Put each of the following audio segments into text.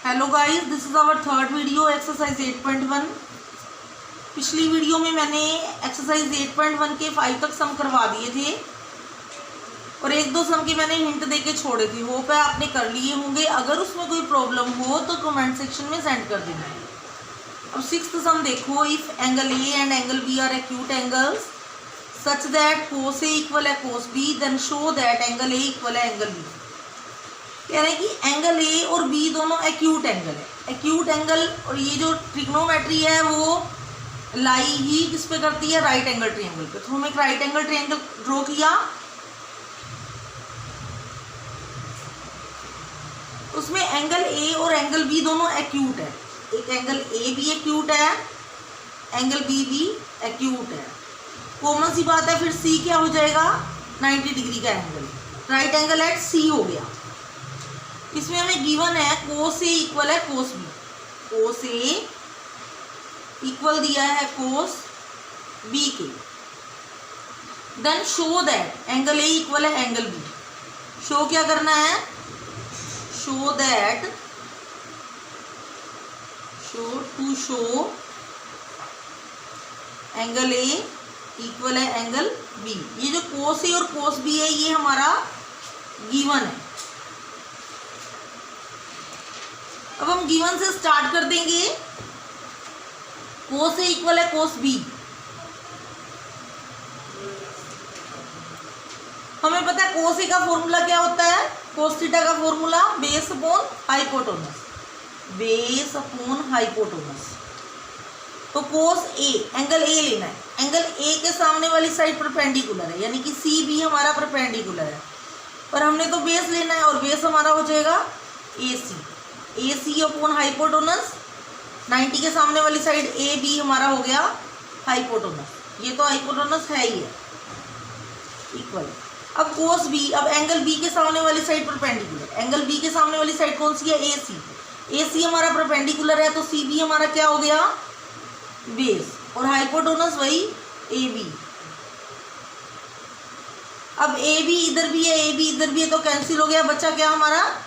Hello guys, this is our third video exercise 8.1। पिछली video में मैंने एक्सरसाइज 8.1 के 5 तक सम करवा दिए थे और एक दो सम के मैंने हिंट देके छोड़े थे। होप है आपने कर लिए होंगे। अगर उसमें कोई प्रॉब्लम हो तो कमेंट सेक्शन में सेंड कर देना। अब सिक्स्थ सम देखो, if angle A and angle B are acute angles such that cos A equal है cos B, then show that angle A equal है एंगल बी। कह रहे हैं कि एंगल ए और बी दोनों एक्यूट एंगल है। एक्यूट एंगल और ये जो ट्रिग्नोमेट्री है वो लाई ही किस पे करती है, राइट एंगल ट्रायंगल पे। तो हम एक राइट एंगल ट्रायंगल ड्रॉ किया, उसमें एंगल ए और एंगल बी दोनों एक्यूट है। एक एंगल ए भी एक्यूट है, एंगल बी भी एक्यूट है। कॉमन सी बात है, फिर सी क्या हो जाएगा, 90 डिग्री का एंगल, राइट एंगल एट सी हो गया। इसमें हमें गिवन है कोस ए इक्वल है cos B. Cos A equal दिया है कोस बी के। Then show that angle A equal है एंगल बी। शो क्या करना है, show that, show angle A equal है एंगल बी। ये जो कोस ए और कोस बी है ये हमारा गिवन है। अब हम गिवन से स्टार्ट कर देंगे। कोस ए इक्वल है कोस बी। हमें पता है कोस ए का फॉर्मूला क्या होता है, कोस थीटा का formula base upon hypotenuse, base upon hypotenuse. तो कोस ए, एंगल ए लेना है। एंगल ए के सामने वाली साइड परपेंडिकुलर है, यानी कि सी बी हमारा परपेंडिकुलर है, पर हमने तो बेस लेना है और बेस हमारा हो जाएगा ए सी। ए सी अपॉन हाइपोटेनस, 90 के सामने वाली साइड ए बी हमारा हो गया हाइपोटेनस। ये तो हाइपोटेनस है ही है, इक्वल। अब कोस बी, अब एंगल बी के सामने वाली साइड परपेंडिकुलर। एंगल बी के सामने वाली साइड कौन सी है, ए सी। ए सी हमारा परपेंडिकुलर है, तो सी बी हमारा क्या हो गया, बेस, और हाइपोटेनस वही ए बी। अब ए बी इधर भी है, ए बी इधर भी है, तो कैंसिल हो गया, बचा क्या हमारा,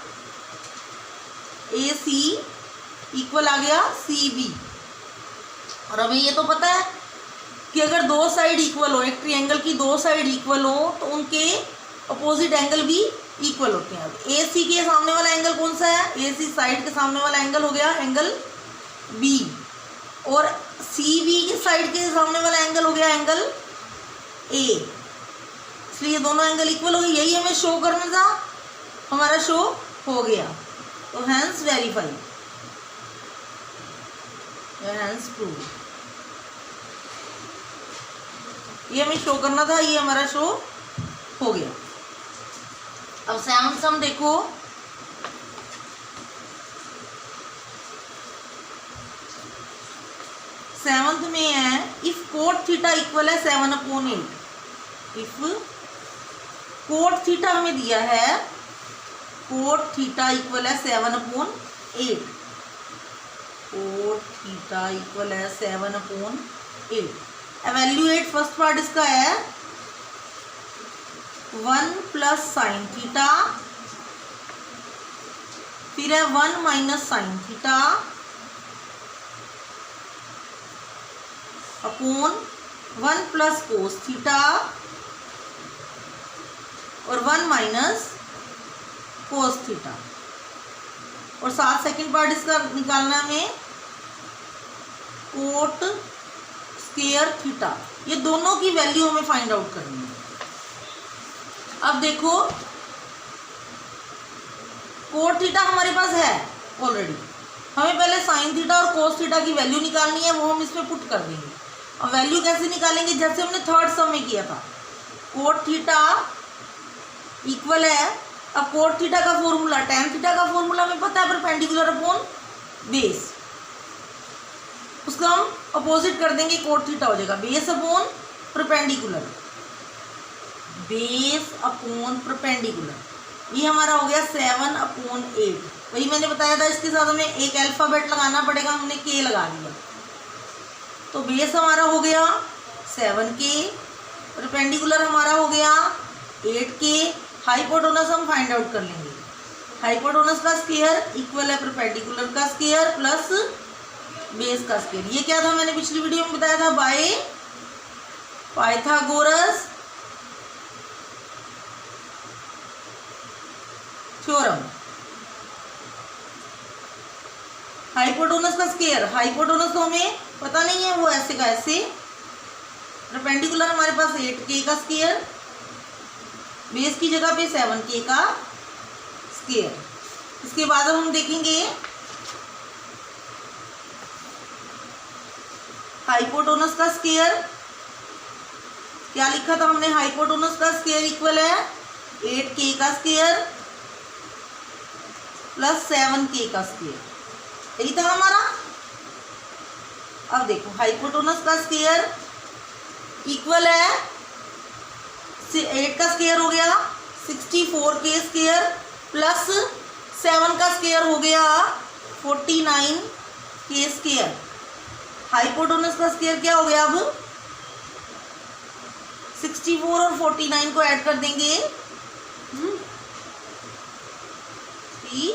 ए सी इक्वल आ गया सी बी। और हमें ये तो पता है कि अगर दो साइड इक्वल हो, एक ट्रायंगल की दो साइड इक्वल हो तो उनके अपोजिट एंगल भी इक्वल होते हैं। अब ए सी के सामने वाला एंगल कौन सा है, ए सी साइड के सामने वाला एंगल हो गया एंगल बी, और सी बी की साइड के सामने वाला एंगल हो गया एंगल ए। इसलिए दोनों एंगल इक्वल हो गए। यही हमें शो करना था, हमारा शो हो गया। तो हैंस वेरीफाई, हैंस प्रूव। ये हमें शो करना था, ये हमारा शो हो गया। अब सेवंथ सम देखो, सेवंथ में है इफ कोट थीटा इक्वल है 7/8। इफ कोट थीटा हमें दिया है, कोट थीटा इक्वल है 7/8। कोट थीटा इक्वल है 7/8। एवेल्यूएट, फर्स्ट पार्ट इसका है 1 प्लस साइन थीटा, फिर है 1 minus sine theta upon 1 plus cos theta और 1 माइनस कोस थीटा। और साथ सेकंड पार्ट इसका निकालना है हमें कोट स्क्वायर थीटा। ये दोनों की वैल्यू हमें फाइंड आउट करनी है। अब देखो, कोट थीटा हमारे पास है ऑलरेडी, हमें पहले साइन थीटा और कोस थीटा की वैल्यू निकालनी है, वो हम इसमें पुट कर देंगे। और वैल्यू कैसे निकालेंगे, जैसे हमने थर्ड सम में किया था। कोट थीटा इक्वल है, अब कोट थीटा का फॉर्मूला, टेन थीटा का फॉर्मूला हमें पता है, परपेंडिकुलर अपॉन बेस। उसका हम अपोजिट कर देंगे, कोट थीटा हो जाएगा base upon perpendicular, base upon perpendicular. ये हमारा हो गया 7/8। वही मैंने बताया था, इसके साथ हमें एक अल्फाबेट लगाना पड़ेगा, हमने के लगा दिया। तो बेस हमारा हो गया 7K, परपेंडिकुलर हमारा हो गया 8K, हाइपोटेनस हम फाइंड आउट कर लेंगे। हाइपोटेनस का स्क्वायर इक्वल है परपेंडिकुलर का स्क्वायर प्लस बेस का स्क्वायर। ये क्या था, मैंने पिछली वीडियो में बताया था, बाय पाइथागोरस थ्योरम। हाइपोटेनस का स्क्वायर, हाइपोटेनस तो हमें पता नहीं है, वो ऐसे का ऐसे, परपेंडिकुलर हमारे पास 8k का स्क्वायर, बेस की जगह पे 7k का स्क्वायर। इसके बाद अब हम देखेंगे हाइपोटेनस का स्क्वायर। क्या लिखा था हमने, हाइपोटेनस का स्क्वायर इक्वल है 8k का स्क्वायर प्लस 7k का स्क्वायर, यही था हमारा। अब देखो हाइपोटेनस का स्क्वायर इक्वल है 8 का स्क्वायर हो गया 64k स्क्वायर प्लस 7 का स्क्वायर हो गया 49k स्क्वायर। हाइपोटेनस का स्क्वायर क्या हो गया, अब 64 और 49 को ऐड कर देंगे 3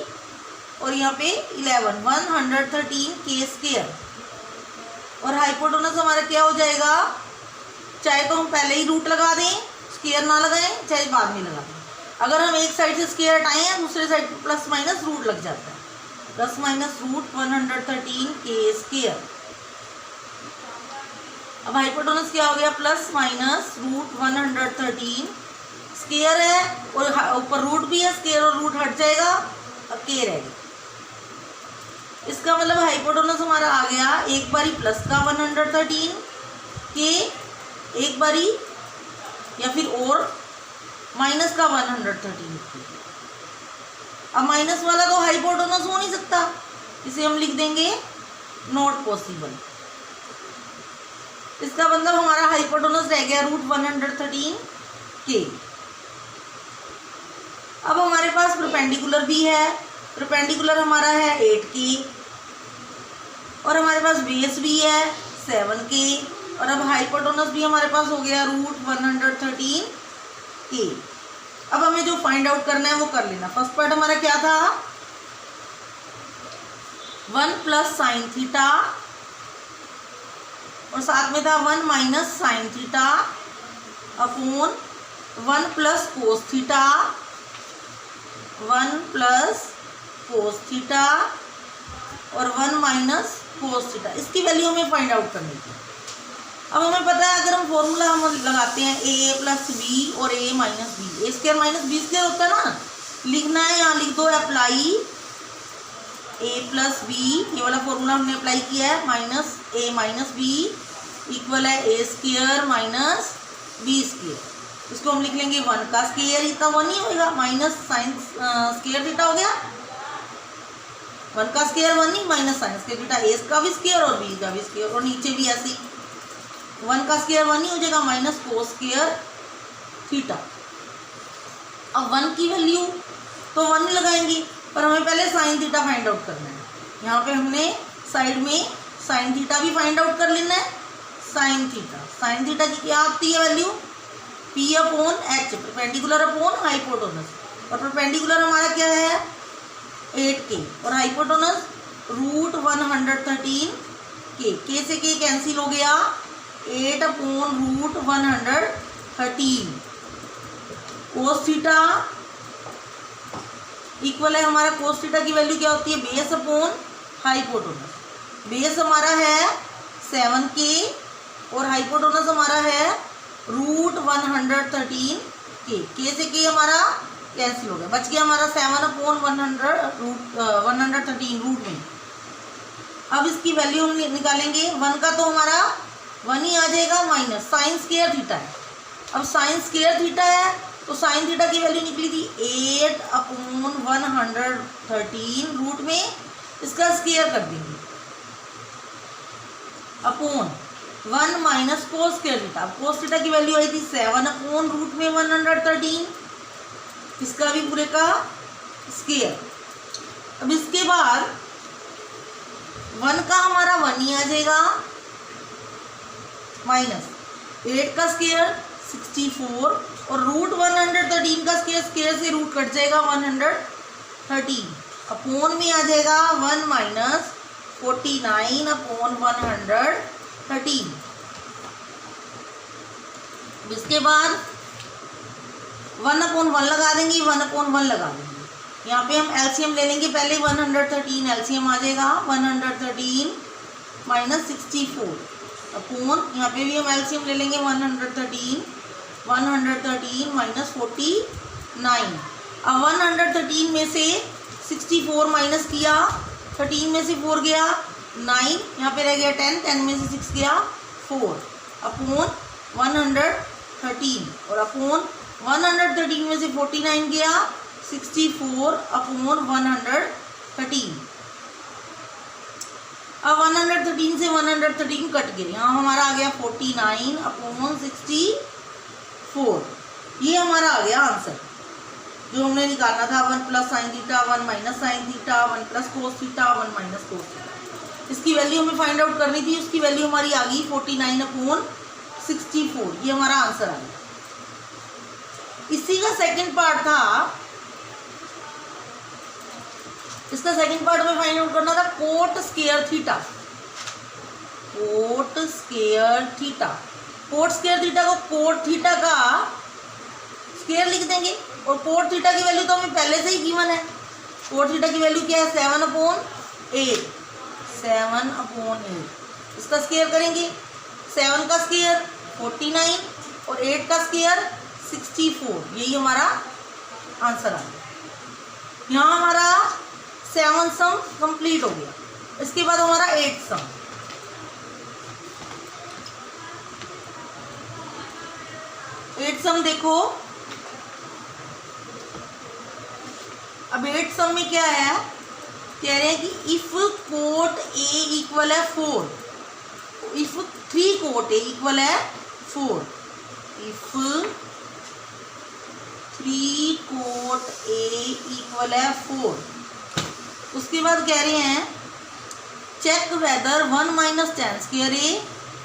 और यहाँ पे 11 113k स्क्वायर। और हाइपोटेनस हमारा क्या हो जाएगा, चाहे तो हम पहले ही रूट लगा दें, स्क्वायर ना लगाएं, चाहे बाद में लगा दें। अगर हम एक साइड से स्क्वायर हटाएं दूसरे साइड प्लस माइनस रूट लग जाता है, plus minus root 113k square. अब हाइपोटेनस क्या हो गया, प्लस माइनस रूट 113 स्क्वायर है और ऊपर रूट भी है, स्क्वायर और रूट हट जाएगा, अब k रहेगा। इसका मतलब हाइपोटेनस हमारा आ गया एक बारी प्लस का 113 के, एक बारी या फिर और माइनस का 113 के। अब माइनस वाला तो हाइपोटेनस हो नहीं सकता, इसे हम लिख देंगे नॉट पॉसिबल। इसका मतलब हमारा हाइपोटेनस रह गया रूट 113 के। अब हमारे पास परपेंडिकुलर भी है, परपेंडिकुलर हमारा है 8k और हमारे पास बेस भी है 7k और अब हाइपोटेनस भी हमारे पास हो गया रूट 113k। अब हमें जो फाइंड आउट करना है वो कर लेना। फर्स्ट पार्ट हमारा क्या था, 1 प्लस साइन थीटा और साथ में था 1 minus sine theta upon 1 plus cos theta, 1 plus cos theta और 1 माइनस कोस थीटा। इसकी वैल्यू हमें फाइंड आउट करनी है। अब हमें पता है, अगर हम फॉर्मूला हम लगाते हैं a प्लस बी और a minus B, A square minus B square होता है ना, लिखना है यहाँ लिख दो अप्लाई a प्लस बी, ये वाला फॉर्मूला हमने अप्लाई किया है, minus a minus B equal है a square minus B square. इसको हम लिख लेंगे 1 का स्क्वायर, इतना 1 ही होगा, माइनस साइन स्क्वायर थीटा हो गया, 1 का स्क्वायर 1 ही माइनस साइन स्क्वायर थीटा, ए का भी स्क्वायर और बी का भी स्क्वायर, और नीचे भी ऐसे ही 1 का स्क्वायर 1 ही हो जाएगा माइनस कोस स्क्वायर थीटा। अब 1 की वैल्यू तो 1 लगाएंगे, पर हमें पहले साइन थीटा फाइंड आउट करना है। यहाँ पे हमने साइड में साइन थीटा भी फाइंड आउट कर लेना है। साइन थीटा की क्या आती है वैल्यू, p अपॉन h, परपेंडिकुलर अपॉन हाइपोटेनस, और परपेंडिकुलर हमारा क्या है 8k और हाइपोटेनस रूट 113 k से k कैंसिल हो गया, 8 upon root 113 cos theta equal है हमारा, कोस थीटा की वैल्यू क्या होती है, बेस अपॉन हाइपोटेनस। बेस हमारा है 7k और हाइपोटेनस हमारा है रूट 113 k से k हमारा कैंसिल हो गया, बच गया हमारा 7 अपॉन 113 रूट में। अब इसकी वैल्यू हम निकालेंगे, 1 का तो हमारा 1 ही आ जाएगा, माइनस साइन स्क्वायर थीटा है। अब साइन स्क्वायर थीटा है तो साइन थीटा की वैल्यू निकली थी 8 अपॉन 113 रूट में, इसका स्क्वायर कर देंगे upon 1 minus cos square theta. अब कोस थीटा की वैल्यू आई थी 7 अपॉन रूट में 113, इसका भी पूरे का स्क्वायर। अब इसके बाद 1 का हमारा 1 ही आ जाएगा, माइनस 8 का स्क्वायर 64 और रूट 113 का स्क्वायर, स्क्वायर से रूट कट जाएगा 13 अपोन में आ जाएगा 1 माइनस 49 अपॉन 113। इसके बाद 1/1 लगा देंगे, 1/1 लगा देंगे। यहाँ पे हम एलसीएम ले लेंगे पहले, 113 एलसीएम आ जाएगा 113 माइनस 64 अपॉन, यहाँ पे भी हम एलसीएम ले लेंगे 113 माइनस 49। अब 113 में से 64 माइनस किया, 13 में से 4 गया 9, यहाँ पे रह गया 10 में से 6 गया 4 अपॉन 113 और अपॉन 113 में से 49 गया 64 अपॉन 113। अब 113 से 113 कट गए, यहाँ हमारा आ गया 49 अपॉन 64। ये हमारा आ गया आंसर जो हमने निकालना था, 1 plus sine theta 1 minus sine theta 1 plus cos theta 1 minus cos theta. इसकी वैल्यू हमें फाइंड आउट करनी थी, उसकी वैल्यू हमारी आ गई 49 अपॉन 64। ये हमारा आंसर आ गया। इसी का सेकंड पार्ट था, इसका सेकंड पार्ट में फाइंड आउट करना था coat square theta. Coat square theta, coat square theta को कोट थीटा का स्क्वायर लिख देंगे और कोट थीटा की वैल्यू तो हमें पहले से ही गिवन है। कोट थीटा की वैल्यू क्या है 7/8, 7/8। इसका स्क्वायर करेंगे, 7 का स्क्वायर 49 और 8 का स्क्वायर 64। यही हमारा आंसर आ गया। यहाँ हमारा 7 सम कंप्लीट हो गया। इसके बाद हमारा 8 सम, देखो। अब 8 सम में क्या है, कह रहे हैं कि इफ कोट ए इक्वल है 4, इफ 3 कोट ए इक्वल है 4, इफ 3 कोट ए इक्वल है 4। उसके बाद कह रहे हैं check whether 1 minus tan square A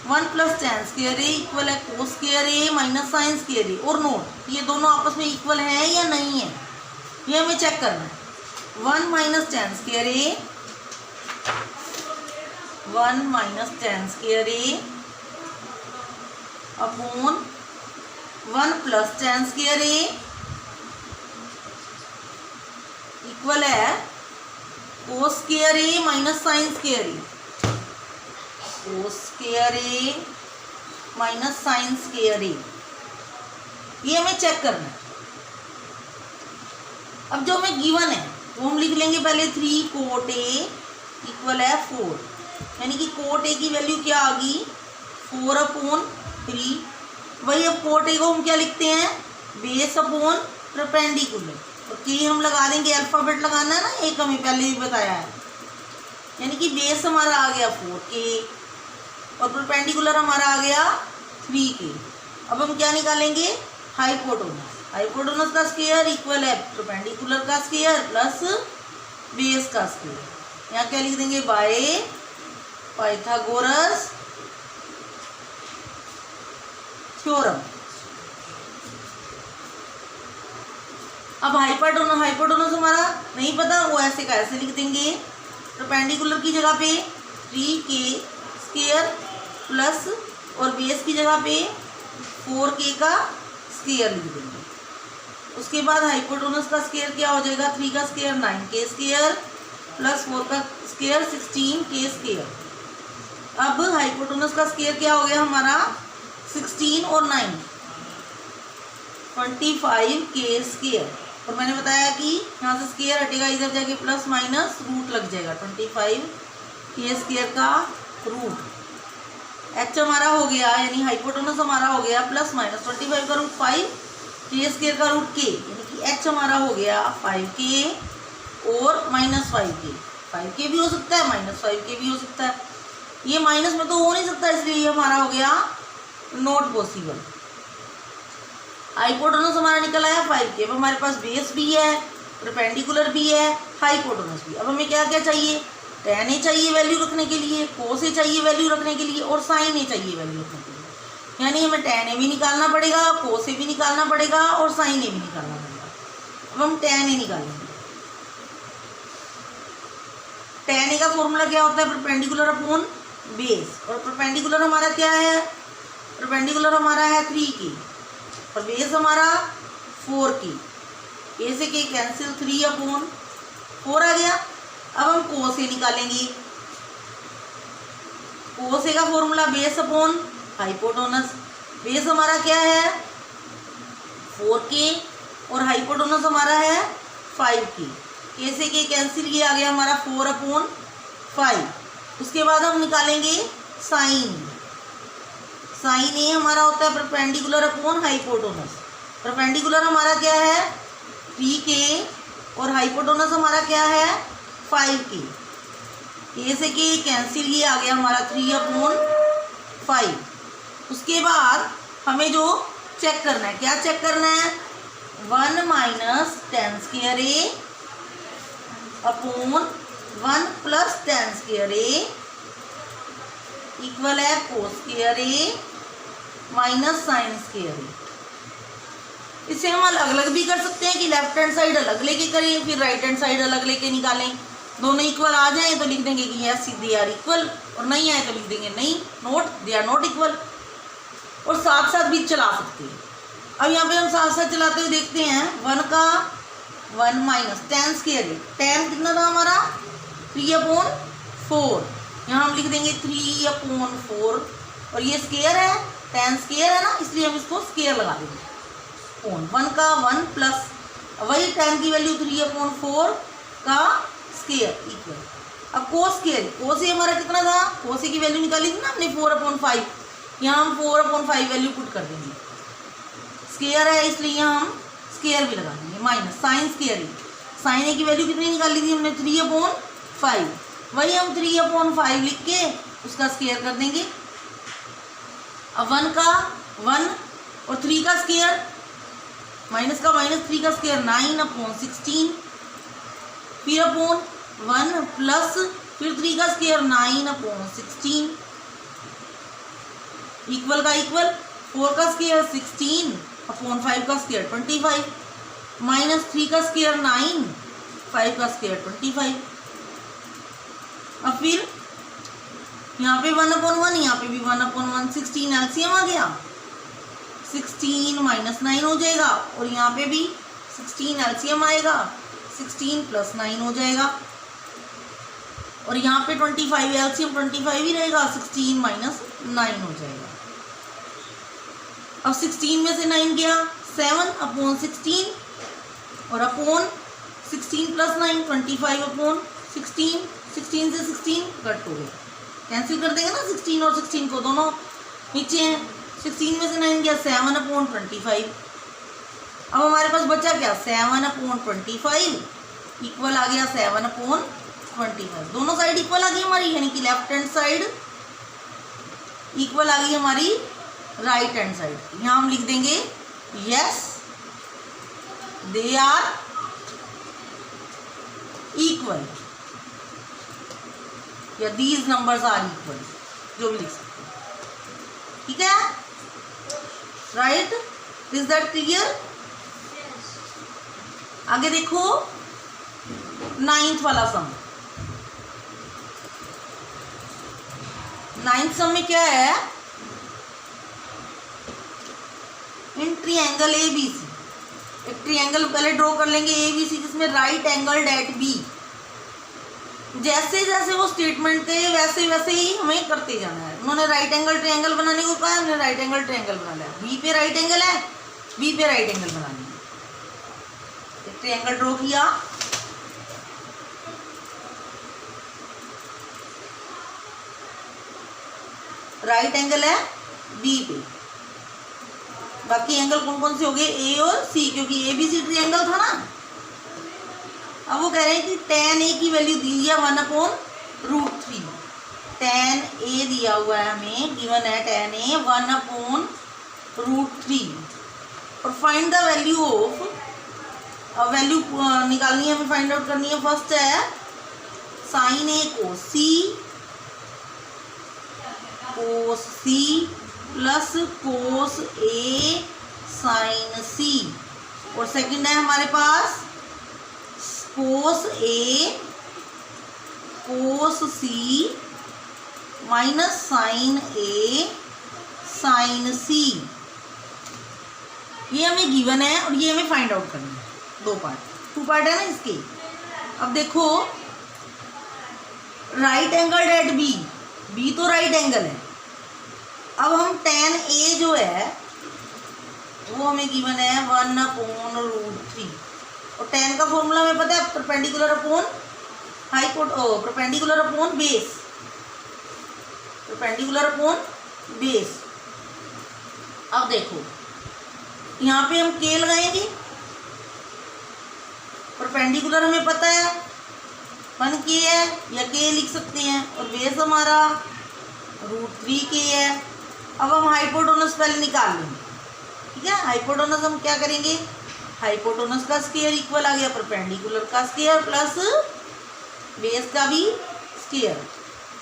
1 plus tan square A equal है cos square A minus sine square A और नोट, ये दोनों आपस में इक्वल है या नहीं है, ये हमें चेक करना है। 1 minus tan square A 1 minus tan square A upon 1 plus tan square A equal है cos square A minus sine square A, cos square A minus sine square ए, ये हमें चेक करना है। अब जो हमें गिवन है वो हम लिख लेंगे पहले 3 कोट ए इक्वल है 4, यानी कि कोट ए की वैल्यू क्या आ गई 4/3। वही अब कोट ए को हम क्या लिखते हैं बेस अपॉन परपेंडिकुलर, और के हम लगा देंगे, अल्फ़ाबेट लगाना है ना, एक हमें पहले भी बताया है। यानी कि बेस हमारा आ गया 4k और परपेंडिकुलर हमारा आ गया 3k। अब हम क्या निकालेंगे हाइपोटेनस, हाइपोटेनस का स्क्वायर इक्वल है परपेंडिकुलर का स्क्वायर प्लस बेस का स्क्वायर। यहाँ क्या लिख देंगे बाय पाइथागोरस थ्योरम। अब हाइपोटेनस हमारा नहीं पता, वो ऐसे का ऐसे लिख देंगे, परपेंडिकुलर की जगह पे 3k स्क्वायर प्लस और बेस की जगह पे 4k का स्क्वायर लिख देंगे। उसके बाद हाइपोटेनस का स्क्वायर क्या हो जाएगा 3 का स्क्वायर 9k स्क्वायर प्लस 4 का स्क्वायर 16k स्क्वायर। अब हाइपोटेनस का स्क्वायर क्या हो गया हमारा 16 और 9 25k स्क्वायर, और मैंने बताया कि यहाँ से स्क्वायर हटेगा, इधर जाके प्लस माइनस रूट लग जाएगा 25k स्क्वायर का रूट। एच हमारा हो गया, यानी हाइपोटेनस हमारा हो गया प्लस माइनस 25 का रूट 5k स्क्वायर का रूट k, यानी कि एच हमारा हो गया 5k और माइनस 5k। 5k भी हो सकता है माइनस 5k भी हो सकता है, ये माइनस में तो हो नहीं सकता, इसलिए ये हमारा हो गया नॉट पॉसिबल। हाइपोटेनस हमारा निकल आया 5k। अब हमारे पास बेस भी है, परपेंडिकुलर भी है, हाइपोटेनस भी। अब हमें क्या क्या चाहिए, tan ए चाहिए वैल्यू रखने के लिए, cos ए चाहिए वैल्यू रखने के लिए और sin ए चाहिए वैल्यू रखने के लिए। यानी हमें tan ए भी निकालना पड़ेगा, cos ए भी निकालना पड़ेगा और sin ए भी निकालना पड़ेगा। अब हम tan ए निकालेंगे। tan a का फॉर्मूला क्या होता है, परपेंडिकुलर अपॉन बेस, और परपेंडिकुलर हमारा क्या है, परपेंडिकुलर हमारा है 3k और बेस हमारा 4k, a से k कैंसिल, 3/4 आ गया। अब हम cos a निकालेंगे। cos a का formula base upon hypotenuse, base हमारा क्या है 4k और हाइपोटेनस हमारा है 5k, k से k कैंसिल, ये आ गया हमारा 4/5। उसके बाद हम निकालेंगे साइन, साइन ए हमारा होता है परपेंडिकुलर अपॉन हाइपोटेनस, परपेंडिकुलर हमारा क्या है 3k और हाइपोटेनस हमारा क्या है 5k, k से k कैंसिल, ये आ गया हमारा 3/5। उसके बाद हमें जो चेक करना है, क्या चेक करना है, 1 minus tan square a upon 1 plus tan square a equal है cos square a minus sine square a। इसे हम अलग अलग भी कर सकते हैं कि लेफ्ट हैंड साइड अलग लेके करें, फिर राइट हैंड साइड अलग लेके निकालें। दोनों इक्वल आ जाए तो लिख देंगे कि यस दे आर इक्वल, और नहीं आए तो लिख देंगे नहीं, note they are not equal. और साथ साथ भी चला सकते हैं। अब यहाँ पे हम साथ साथ चलाते हुए देखते हैं, 1 का 1 माइनस tan स्क्वायर है, tan कितना था हमारा 3/4, यहाँ हम लिख देंगे 3/4, और ये स्क्वायर है, tan स्क्वायर है ना, इसलिए हम इसको स्क्वायर लगा देंगे। 1 का 1 प्लस वही tan की वैल्यू 3/4 का स्क्वायर इक्वल। अब cos स्क्वायर, cos a हमारा कितना था, cos a की वैल्यू निकाली थी ना हमने 4/5, यहाँ हम 4/5 वैल्यू पुट कर देंगे, स्क्वायर है इसलिए यहाँ हम स्क्वायर भी लगा देंगे, माइनस साइन स्क्वायर, साइन ए की वैल्यू कितनी निकाली थी हमने 3/5, वही हम 3/5 लिख के उसका स्क्वायर कर देंगे। अब 1 का 1 और 3 का स्क्वायर, माइनस का माइनस 3 का स्क्वायर 9/16, फिर अपॉन 1 प्लस फिर 3 का स्क्वायर 9/16 इक्वल का इक्वल, 4 का स्क्वायर 16/5 का स्क्वायर 25, माइनस 3 का स्क्वायर 9, 5 का स्क्वायर 25। अब फिर यहाँ पे 1/1, यहाँ पे भी 1/1, 16 एलसीएम आ गया, 16 माइनस 9 हो जाएगा, और यहाँ पे भी 16 एलसीएम आएगा, 16 प्लस 9 हो जाएगा, और यहाँ पे 25 एलसीएम 25 ही रहेगा, 16 माइनस 9 हो जाएगा। अब 16 में से 9 गया, 7/16, और अपॉन 16 प्लस 9 25/16, 16 से 16 कट हो गया, कैंसिल कर देंगे ना 16 और 16 को, दोनों नीचे हैं। 16 में से 9 गया, 7/25। अब हमारे पास बचा क्या, 7/25 इक्वल आ गया 7/25, दोनों साइड इक्वल आ गई हमारी, यानी कि लेफ्ट हैंड साइड इक्वल आ गई हमारी राइट हैंड साइड। यहाँ हम लिख देंगे यस दे आर इक्वल, या दीज नंबर्स आर इक्वल, जो भी लिख सकते हैं, ठीक है, राइट, इज दैट क्लियर। आगे देखो 9th वाला सम, 9th सम में क्या है, इन ट्रायंगल ABC, एक ट्रायंगल पहले ड्रॉ कर लेंगे ABC, जिसमें राइट एंगल एट बी, जैसे जैसे वो स्टेटमेंट थे वैसे वैसे ही हमें करते जाना है। उन्होंने राइट एंगल ट्रायंगल बनाने को कहा, हमने राइट एंगल ट्रायंगल बना लिया, बी पे राइट एंगल है, बी पे राइट एंगल बना लिया, एक ट्रायंगल ड्रॉ किया, राइट एंगल है बी पे, बाकी एंगल कौन कौन से हो गए, ए और सी, क्योंकि ABC ट्रायंगल था ना। अब वो कह रहे हैं कि tan a की वैल्यू दी है 1/√3, tan a दिया हुआ है हमें, गिवन है tan a 1/√3, और फाइंड द वैल्यू ऑफ, अब वैल्यू निकालनी है हमें, फाइंड आउट करनी है। फर्स्ट है sin a cos c plus cos a sin c, और सेकंड है हमारे पास cos a cos C minus sine A sine C, ये हमें गिवन है और ये हमें फाइंड आउट करना है। दो पार्ट, टू पार्ट है ना इसके। अब देखो right angle at B, B तो राइट एंगल है। अब हम tan ए जो है वो हमें गिवन है 1/√3, और tan का फॉर्मूला हमें पता है perpendicular upon perpendicular upon base, perpendicular upon base. अब देखो यहाँ पे हम k लगाएंगे, परपेंडिकुलर हमें पता है 1k है या k लिख सकते हैं, और बेस हमारा √3k है। अब हम हाइपोटेनस पहले निकाल लेंगे, ठीक है। हाइपोटेनस हम क्या करेंगे, हाइपोटेनस का स्क्वायर इक्वल आ गया परपेंडिकुलर का स्क्वायर प्लस बेस का भी स्क्वायर।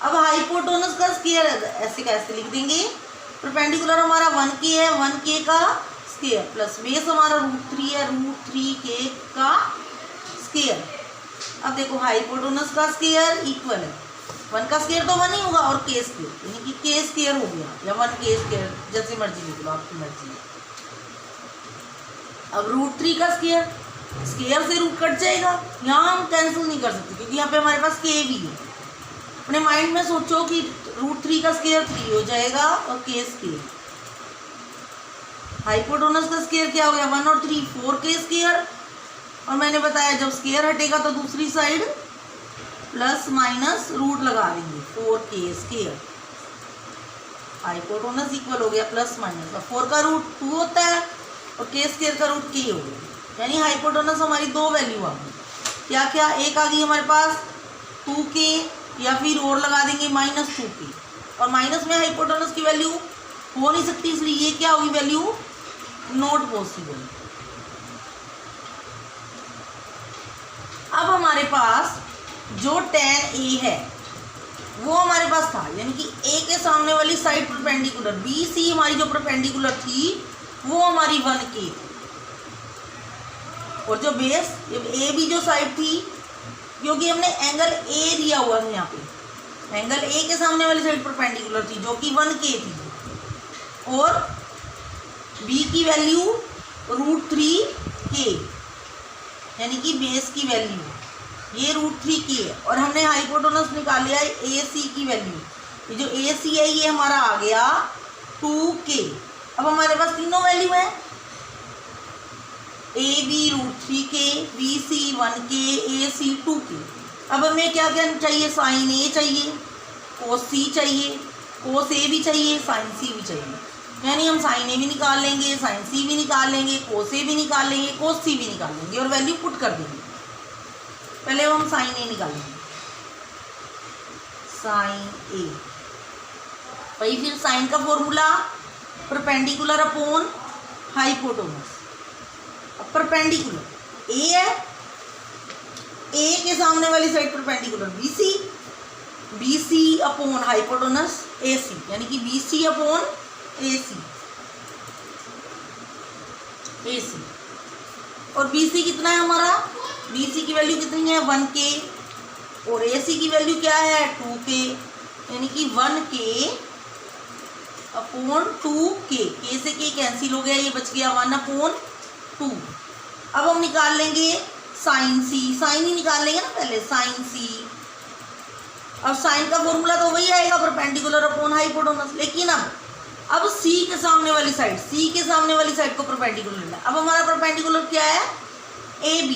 अब हाइपोटेनस का स्क्वायर ऐसे कैसे लिख देंगे, परपेंडिकुलर हमारा 1k है, 1k का स्क्वायर प्लस बेस हमारा √3 है, √3k का स्क्वायर। अब देखो हाइपोटेनस का स्क्वायर इक्वल है 1 का स्क्वायर तो 1 ही होगा और k स्क्वायर, यानी कि k स्क्वायर हो गया या 1k स्क्वायर, जैसे मर्जी लिख लो, आपकी मर्जी है। अब √3 का स्क्वायर, स्क्वायर से रूट कट जाएगा, यहाँ हम कैंसिल नहीं कर सकते क्योंकि यहाँ पे हमारे पास k भी है। अपने माइंड में सोचो कि √3 का स्क्वायर 3 हो जाएगा और k स्क्वायर। हाइपोटेनस का स्क्वायर क्या हो गया 1 और 3 4k स्क्वायर, और मैंने बताया जब स्क्वायर हटेगा तो दूसरी साइड प्लस माइनस रूट लगा देंगे 4k स्क्वायर। हाइपोटेनस इक्वल हो गया प्लस माइनस, अब 4 का रूट 2 होता है और k स्क्वायर का रूट k हो गया, यानी हाइपोटेनस हमारी दो वैल्यू आ गई। क्या क्या, एक आ गई हमारे पास 2k या फिर और लगा देंगे -2k, और माइनस में हाइपोटेनस की वैल्यू हो नहीं सकती, इसलिए ये क्या होगी वैल्यू नॉट पॉसिबल। अब हमारे पास जो tan A है वो हमारे पास था, यानी कि A के सामने वाली साइड परपेंडिकुलर BC हमारी जो परपेंडिकुलर थी वो हमारी 1k, और जो बेस A भी जो साइड थी, क्योंकि हमने एंगल A दिया हुआ है यहाँ पे, एंगल A के सामने वाली साइड परपेंडिकुलर थी जो कि 1k थी, और B की वैल्यू √3k, यानी कि बेस की वैल्यू ये √3k है, और हमने हाइपोटेनस निकाल लिया है AC की वैल्यू, ये जो AC है ये हमारा आ गया 2k। अब हमारे पास तीनों वैल्यू है, AB √3k, BC 1k, AC 2k। अब हमें क्या क्या चाहिए, साइन A चाहिए, कोस C चाहिए, कोस A भी चाहिए, साइन C भी चाहिए, यानी हम साइन A भी निकाल लेंगे, साइन C भी निकाल लेंगे, कोस A भी निकाल लेंगे, कोस C भी निकाल लेंगे, और वैल्यू पुट कर देंगे। पहले हम साइन A निकालेंगे, साइन A, वही फिर साइन का फॉर्मूला परपेंडिकुलर अपॉन हाइपोटेनस। अब परपेंडिकुलर A है, A के सामने वाली side perpendicular BC, BC upon hypotenuse AC, यानी कि BC अपॉन AC, और BC कितना है हमारा, BC की वैल्यू कितनी है 1k, और AC की वैल्यू क्या है 2k, यानी कि 1k अपॉन 2k, k से k कैंसिल हो गया, ये बच गया 1/2। अब हम निकाल लेंगे साइन C, साइन ही निकाल लेंगे ना पहले, साइन C। अब साइन का फॉर्मूला तो वही आएगा परपेंडिकुलर अपॉन हाइपोटेनस, लेकिन अब C के सामने वाली साइड, C के सामने वाली साइड को परपेंडिकुलर लेना। अब हमारा परपेंडिकुलर क्या है AB,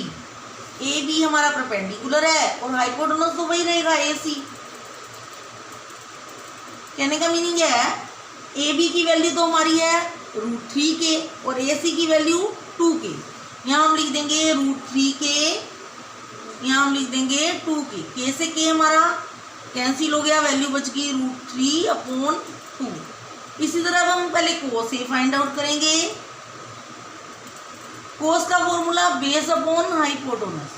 AB हमारा परपेंडिकुलर है और हाइपोटेनस तो वही रहेगा AC। कहने का मीनिंग है AB की वैल्यू तो हमारी है √3k और AC की वैल्यु 2k। यहाँ हम लिख देंगे √3k, यहाँ हम लिख देंगे 2k, k से k हमारा कैंसिल हो गया, वैल्यू बच गई √3/2। इसी तरह अब हम पहले कोस A फाइंड आउट करेंगे। कोस का फॉर्मूला बेस अपॉन हाइपोटेनस।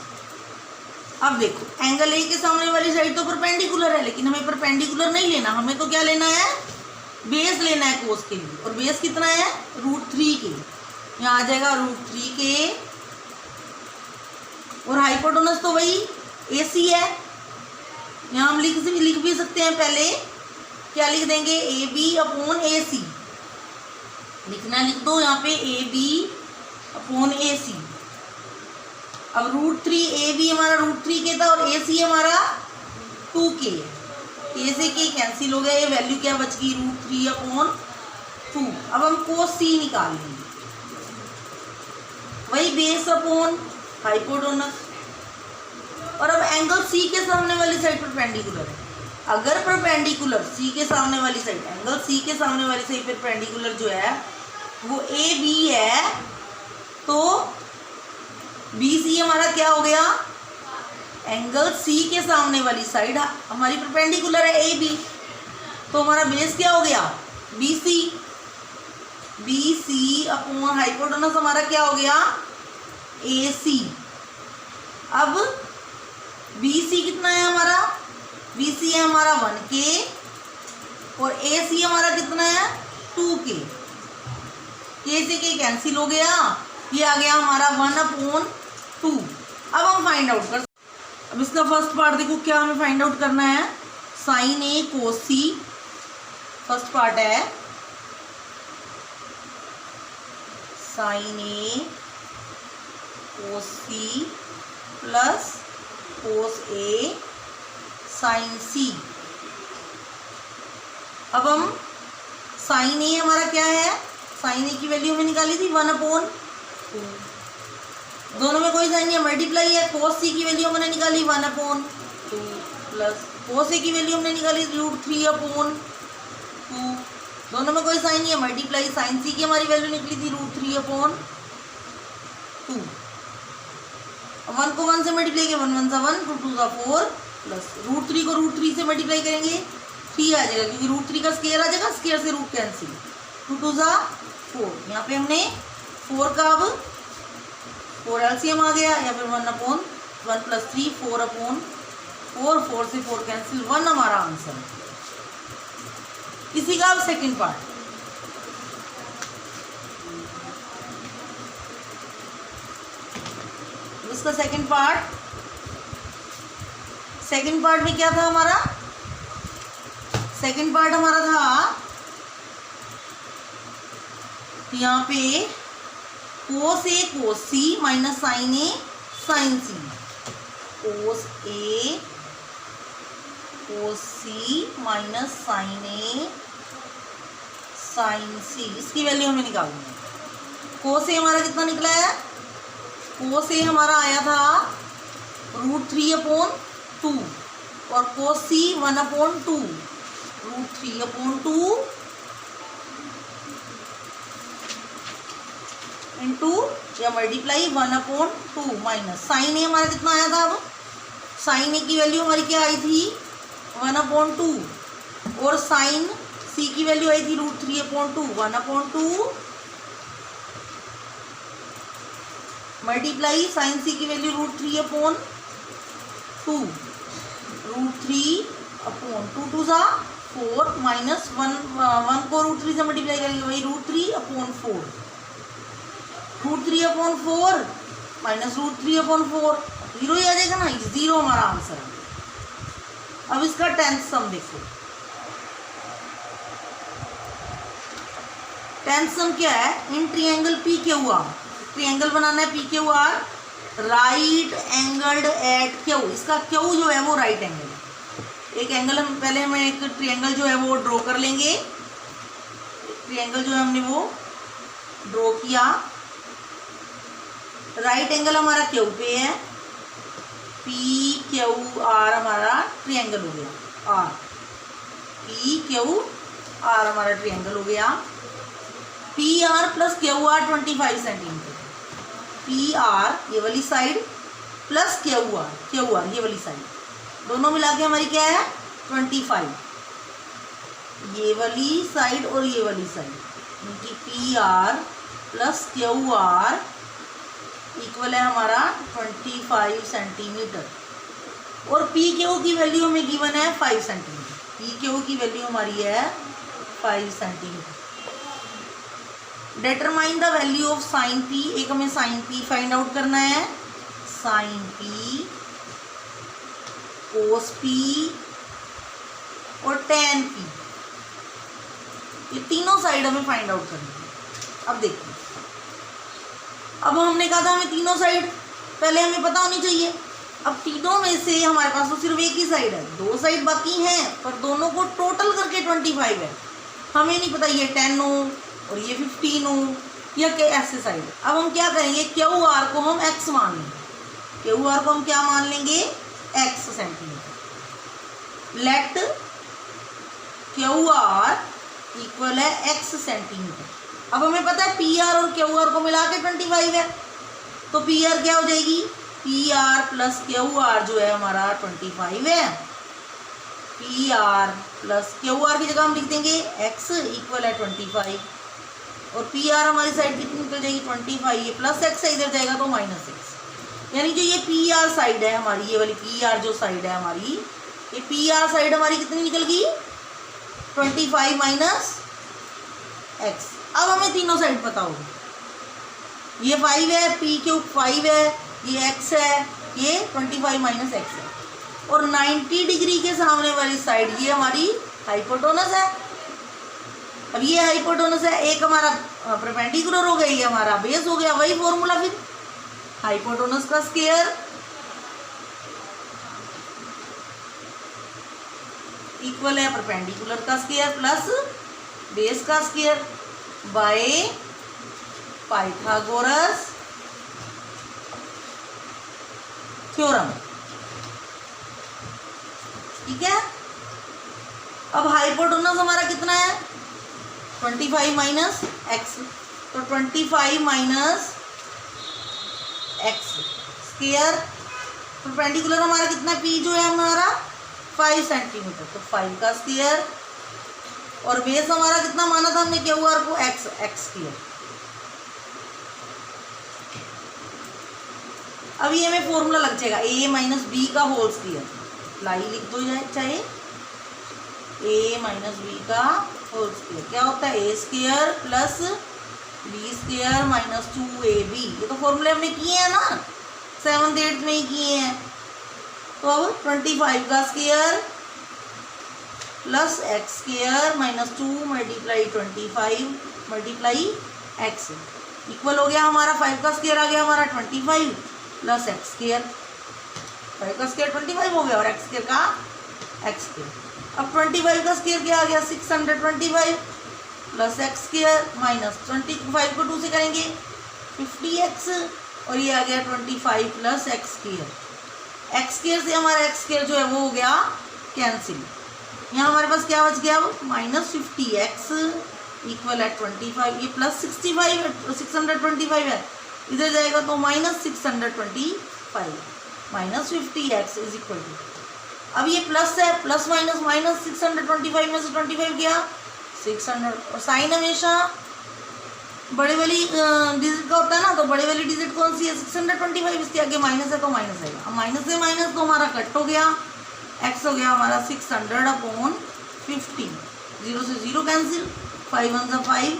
अब देखो एंगल A के सामने वाली साइड तो परपेंडिकुलर है, लेकिन हमें परपेंडिकुलर नहीं लेना, हमें तो क्या लेना है, बेस लेना है कोस के लिए, और बेस कितना है √3k, यहाँ आ जाएगा √3k, और हाइपोटेनस तो वही AC है, यहाँ हम लिख भी सकते हैं। पहले क्या लिख देंगे, ए बी अपॉन ए सी, लिखना लिख दो यहाँ पे ए बी अपॉन ए सी। अब √3, ए बी हमारा √3 के था और ए सी हमारा 2k है, ए से के कैंसिल हो गया, ये वैल्यू क्या बच गई, √3 अपॉन 2। अब हम cos c निकाल लेंगे, वही बेस अपॉन हाइपोटेन्यूज। और अब एंगल सी के सामने वाली साइड परपेंडिकुलर है। अगर परपेंडिकुलर सी के सामने वाली साइड, एंगल सी के सामने वाली साइड परपेंडिकुलर जो है वो ए बी है, तो बी सी हमारा क्या हो गया, एंगल सी के सामने वाली साइड हमारी परपेंडिकुलर है ए बी, तो हमारा बेस क्या हो गया, B C. B C upon hypotenuse हमारा क्या हो गया, ए सी। अब बी सी कितना है हमारा, बी सी है हमारा 1k और ए सी हमारा कितना है 2k, के से के कैंसिल हो गया, ये आ गया हमारा 1/2। अब हम फाइंड आउट कर, अब इसका फर्स्ट पार्ट देखो क्या हमें फाइंड आउट करना है, साइन ए कोस सी, फर्स्ट पार्ट है साइन ए कोस सी प्लस कोस ए साइन सी। अब हम साइन ए हमारा क्या है, साइन ए की वैल्यू हमें निकाली थी 1/2, दोनों में कोई साइन नहीं है, मल्टीप्लाई है। कोस सी की वैल्यू हमने निकाली 1/2 प्लस कोस ए की वैल्यू हमने निकाली √3/2, दोनों में कोई साइन नहीं है, मल्टीप्लाई। साइन सी की हमारी वैल्यू निकली थी √3/2। 1 को 1 से मल्टीप्लाई किया, 1 1 सा 1, 2 2 सा 4 प्लस √3 को √3 से मल्टीप्लाई करेंगे 3 आ जाएगा, क्योंकि √3 का स्केयर आ जाएगा, स्केयर से रूट कैंसिल, 2 2 सा 4। यहाँ पे हमने 4 का अब 4 एलसीएम आ गया, या फिर 1/1 प्लस 3 4/4, 4 से 4 कैंसिल, 1 हमारा आंसर। इसी का अब सेकंड पार्ट, इसका सेकंड पार्ट में क्या था हमारा, सेकंड पार्ट हमारा था यहाँ पे कोस ए कोस C minus sine A sine C, cos A cos C minus sine A sine सी, इसकी वैल्यू हमें निकालनी है। कोस ए हमारा कितना निकला है, कोस ए हमारा आया था √3/2 और कोस सी 1/2, √3/2 इंटू या मल्टीप्लाई 1/2 माइनस साइन ए हमारा कितना आया था, अब साइन ए की वैल्यू हमारी क्या आई थी 1/2 और साइन सी की वैल्यू आई थी √3/2, 1/2 मल्टीप्लाई साइन सी की वैल्यू √3/2, √3/2 2 सा 4 माइनस 1 को √3 से मल्टीप्लाई करेंगे, वही √3/4, √3/4 माइनस √3/4, 0 ही आ जाएगा ना, 0 हमारा आंसर है। अब इसका 10th सम देखो, 10th सम क्या है, in triangle P Q R, triangle बनाना है P Q R, right angled at Q, इसका क्यू जो है वो राइट एंगल है। एक एंगल हम पहले हमें एक ट्रायंगल जो है वो ड्रॉ कर लेंगे, ट्रायंगल जो है हमने वो ड्रॉ किया, राइट एंगल हमारा क्यू पे है, पी क्यू आर हमारा ट्रायंगल हो गया, आर पी क्यू आर हमारा ट्रायंगल हो गया, P R plus Q R 25 centimetre, P R ये वाली साइड प्लस क्यू आर ये वाली साइड, दोनों मिला के हमारी क्या है 25, ये वाली साइड और ये वाली साइड, क्योंकि P R plus Q R equal है हमारा 25 सेंटीमीटर, और पी क्यू की वैल्यू हमें गिवन है 5 सेंटीमीटर, पी क्यू की वैल्यू हमारी है 5 centimetre. Determine the value of sine P, एक हमें साइन पी फाइंड आउट करना है, साइन पी कोस पी और tan P, ये तीनों साइड हमें फाइंड आउट करनी है। अब देखिए, अब हमने कहा था हमें तीनों साइड पहले हमें पता होनी चाहिए। अब तीनों में से हमारे पास तो सिर्फ एक ही साइड है, दो साइड बाकी हैं, पर दोनों को टोटल करके 25 है। हमें नहीं पता ये 10 हो और ये 15 हो या क्या ऐसे साइड। अब हम क्या करेंगे, क्यू आर को हम x मान लेंगे। क्यू आर को हम क्या मान लेंगे, x centimetre. Let Q R equal है x सेंटीमीटर। अब हमें पता है पी आर और क्यू आर को मिला के 25 है, तो पी आर क्या हो जाएगी, P R plus Q R जो है हमारा 25 है। P are plus Q R की जगह हम लिख देंगे x इक्वल है 25, और पी आर हमारी साइड कितनी निकल जाएगी 25, ये प्लस x है, इधर जाएगा तो माइनस x। यानी जो ये पी आर साइड है हमारी, ये वाली पी आर जो साइड है हमारी, ये पी आर साइड हमारी कितनी निकल गई 25 माइनस x। अब हमें तीनों साइड पता होगा, ये 5 है, पी क्यूब 5 है, ये x है, ये 25 माइनस x है, और 90 डिग्री के सामने वाली साइड ये हमारी हाइपोटेनस है। अब ये हाइपोटेनस है, एक हमारा परपेंडिकुलर हो गया, ये हमारा बेस हो गया। वही फॉर्मूला फिर हाइपोटेनस का स्क्वायर इक्वल है परपेंडिकुलर का स्क्वायर प्लस बेस का स्क्वायर बाय पाइथागोरस थ्योरम। ठीक है। अब हाइपोटेनस हमारा कितना है 25 माइनस एक्स, तो 25 माइनस एक्स स्क्वायर। परपेंडिकुलर हमारा कितना पी जो है हमारा 5 सेंटीमीटर, तो 5 का स्क्वायर, और बेस हमारा कितना माना था हमने क्यू आर को एक्स स्क्वायर। अब ये हमें फॉर्मूला लग जाएगा a माइनस बी का होल स्क्वायर, लाई लिख दो चाहे a माइनस बी का होल स्क्वायर क्या होता है a square plus B square minus 2ab। ये तो फॉर्मूले हमने किए हैं ना 7th 8th में ही किए हैं। तो अब 25 का square plus x square minus 2 multiply 25 multiply x equal हो गया हमारा 5 का स्क्वायर आ गया हमारा 25 प्लस एक्स स्क्वायर। 5 का स्क्वायर 25 हो गया और एक्स स्क्वायर का एक्स स्क्वायर। अब 25 का स्क्वायर क्या आ गया 625 प्लस एक्स स्क्वायर माइनस 25 को 2 से करेंगे 50x, और ये आ गया 25 plus x square. X square से हमारा एक्स स्क्वायर जो है वो हो गया कैंसिल। यहाँ हमारे पास क्या बच गया माइनस 50x इक्वल है 25, ये प्लस 65 625 है, इधर जाएगा तो minus 625 minus 50x is equal to. अब ये प्लस है, प्लस माइनस माइनस 625 में से 25 गया 600, और साइन हमेशा बड़े वाली डिजिट का होता है ना, तो बड़े वाली डिजिट कौन सी है 625, इसके आगे माइनस है तो माइनस आएगा। अब माइनस से माइनस तो हमारा कट हो गया, x हो गया हमारा 600/50, 0 से 0 कैंसिल, 5 1 सा 5,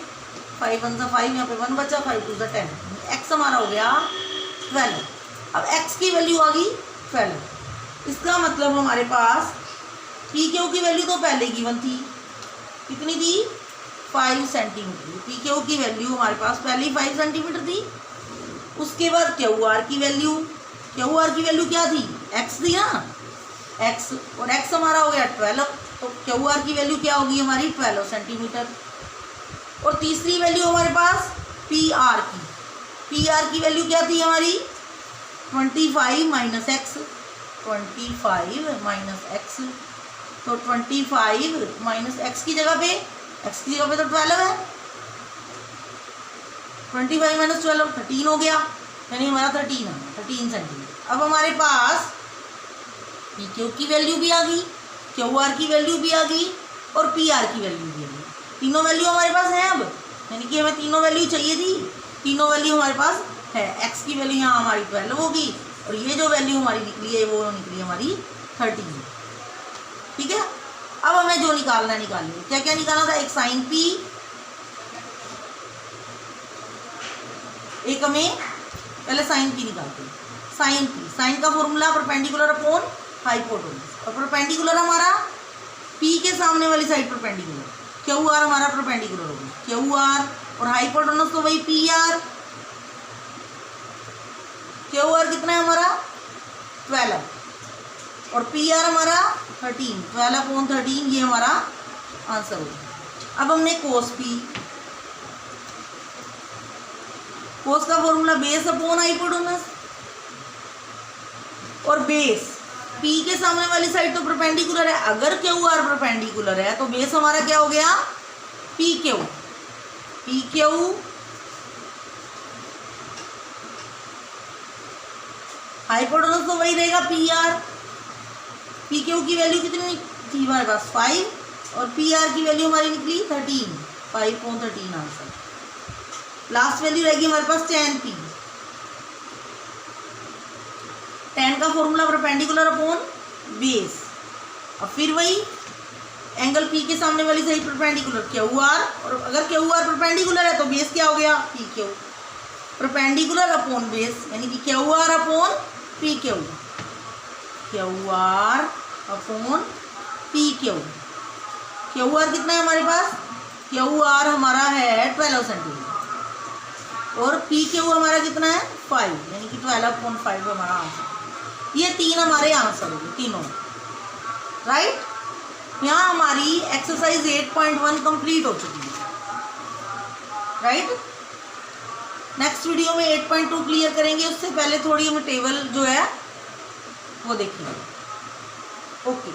5 1 सा 5, यहाँ पे 1 बचा, 5 2 सा 10, x हमारा हो गया 12। अब x की वैल्यू आ गई 12, इसका मतलब हमारे पास पी क्यू की वैल्यू तो पहले गिवन थी, कितनी थी 5 सेंटीमीटर। पी क्यू की वैल्यू हमारे पास पहले ही 5 सेंटीमीटर थी। उसके बाद क्यू आर की वैल्यू क्या थी x थी ना, x, और x हमारा हो गया 12, तो क्यू आर की वैल्यू क्या होगी हमारी 12 सेंटीमीटर। और तीसरी वैल्यू हमारे पास पी आर की वैल्यू क्या थी हमारी 25 माइनस एक्स, 25 माइनस एक्स, तो 25 माइनस एक्स की जगह पे तो 12 है, 25 माइनस 12 13 हो गया, यानी हमारा 13 सेंटीमीटर। अब हमारे पास पी क्यू की वैल्यू भी आ गई, क्यू आर की वैल्यू भी आ गई, और पी आर की वैल्यू भी आ गई। तीनों वैल्यू हमारे पास है अब, यानी कि हमें तीनों वैल्यू चाहिए थी, तीनों वैल्यू हमारे पास है। एक्स की वैल्यू यहाँ हमारी 12 होगी, और ये जो वैल्यू हमारी निकली है वो निकली हमारी 13। ठीक है। अब हमें जो निकालना है निकाल लिया। क्या क्या निकालना था, एक साइन पी, एक हमें पहले साइन पी निकालते हैं। साइन पी, साइन का फॉर्मूला परपेंडिकुलर अपॉन हाइपोटेनस, और परपेंडिकुलर हमारा पी के सामने वाली साइड परपेंडिकुलर, क्यू आर हमारा परपेंडिकुलर होगा, क्यू आर और हाइपोटेनस तो वही पी आर। क्यू आर कितना है हमारा 12 और पी आर हमारा 13, 12/13 ये हमारा आंसर होगा। अब हमने कोस पी, कोस का फॉर्मूला बेस अपॉन हाइपोटेनस, और बेस पी के सामने वाली साइड तो परपेंडिकुलर है, अगर क्यू आर परपेंडिकुलर है तो बेस हमारा क्या हो गया P Q. P Q hypotenuse तो वही रहेगा पी आर। पी क्यू की वैल्यू कितनी थी हमारे पास 5 और पी आर की वैल्यू हमारी निकली 13, 5/13 आंसर। लास्ट वैल्यू रहेगी हमारे पास tan पी। tan का फॉर्मूला परपेंडिकुलर अपॉन बेस, अब फिर वही एंगल पी के सामने वाली साइड परपेंडिकुलर क्यू आर, और अगर क्यू आर परपेंडिकुलर है तो बेस क्या हो गया P Q. Perpendicular upon base यानी कि Q R upon P Q, Q R upon P Q. Q R कितना है हमारे पास, क्यू आर हमारा है 12 सेंटीमीटर और पी क्यू हमारा कितना है 5, यानी कि 12/5 हमारा आंसर। ये 3 हमारे आंसर होंगे तीनों, राइट। यहाँ हमारी एक्सरसाइज 8.1 कंप्लीट हो चुकी है, राइट। नेक्स्ट वीडियो में 8.2 क्लियर करेंगे, उससे पहले थोड़ी हमें टेबल जो है वो देखिए। ओके।